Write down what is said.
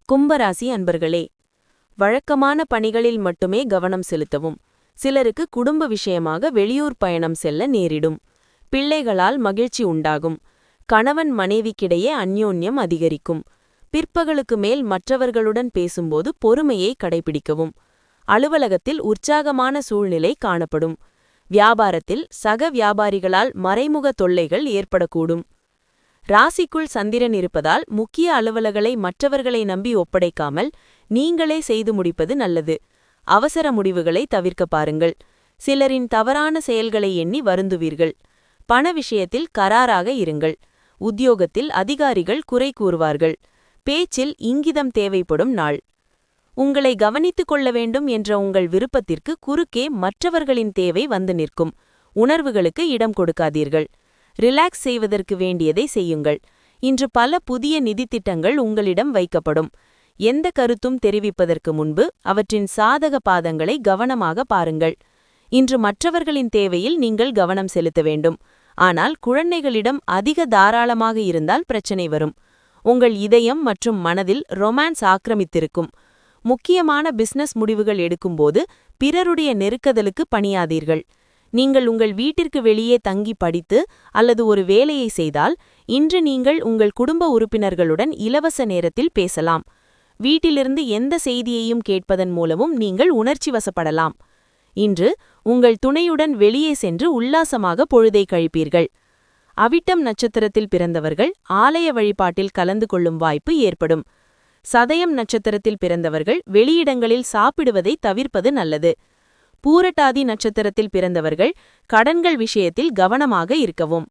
கும்பராசி அன்பர்களே, வழக்கமான பணிகளில் மட்டுமே கவனம் செலுத்தவும். சிலருக்கு குடும்ப விஷயமாக வெளியூர் பயணம் செல்ல நேரிடும். பிள்ளைகளால் மகிழ்ச்சி உண்டாகும். கணவன் மனைவிக்கிடையே அந்யோன்யம் அதிகரிக்கும். பிற்பகலுக்கு மேல் மற்றவர்களுடன் பேசும்போது பொறுமையை கடைபிடிக்கவும். அலுவலகத்தில் உற்சாகமான சூழ்நிலை காணப்படும். வியாபாரத்தில் சக வியாபாரிகளால் மறைமுக தொல்லைகள் ஏற்படக்கூடும். ராசிக்குள் சந்திரன் இருப்பதால் முக்கிய அலுவல்களை மற்றவர்களை நம்பி ஒப்படைக்காமல் நீங்களே செய்து முடிப்பது நல்லது. அவசர முடிவுகளை தவிர்க்க பாருங்கள். சிலரின் தவறான செயல்களை எண்ணி வருந்துவீர்கள். பண விஷயத்தில் கராராக இருங்கள். உத்தியோகத்தில் அதிகாரிகள் குறை கூறுவார்கள். பேச்சில் இங்கிதம் தேவைப்படும் நாள். உங்களை கவனித்துக் கொள்ள வேண்டும் என்ற உங்கள் விருப்பத்திற்கு குறுக்கே மற்றவர்களின் தேவை வந்து நிற்கும். உணர்வுகளுக்கு இடம் கொடுக்காதீர்கள். ரிலாக்ஸ் செய்வதற்கு வேண்டியதை செய்யுங்கள். இன்று பல புதிய நிதித்திட்டங்கள் உங்களிடம் வைக்கப்படும். எந்த கருத்தும் தெரிவிப்பதற்கு முன்பு அவற்றின் சாதக பாதங்களை கவனமாக பாருங்கள். இன்று மற்றவர்களின் தேவையில் நீங்கள் கவனம் செலுத்த வேண்டும். ஆனால் குழந்தைகளிடம் அதிக தாராளமாக இருந்தால் பிரச்சனை வரும். உங்கள் இதயம் மற்றும் மனதில் ரொமான்ஸ் ஆக்கிரமித்திருக்கும். முக்கியமான பிசினஸ் முடிவுகள் எடுக்கும்போது பிறருடைய நெருக்குதலுக்கு பணியாதீர்கள். நீங்கள் உங்கள் வீட்டிற்கு வெளியே தங்கி படித்து அல்லது ஒரு வேலையை செய்தால் இன்று நீங்கள் உங்கள் குடும்ப உறுப்பினர்களுடன் இலவச நேரத்தில் பேசலாம். வீட்டிலிருந்து எந்த செய்தியையும் கேட்பதன் மூலமும் நீங்கள் உணர்ச்சி வசப்படலாம். இன்று உங்கள் துணையுடன் வெளியே சென்று உல்லாசமாக பொழுதை கழிப்பீர்கள். அவிட்டம் நட்சத்திரத்தில் பிறந்தவர்கள் ஆலய வழிபாட்டில் கலந்து கொள்ளும் வாய்ப்பு ஏற்படும். சதயம் நட்சத்திரத்தில் பிறந்தவர்கள் வெளியிடங்களில் சாப்பிடுவதை தவிர்ப்பது நல்லது. பூரட்டாதி நட்சத்திரத்தில் பிறந்தவர்கள் கடன்கள் விஷயத்தில் கவனமாக இருக்கவும்.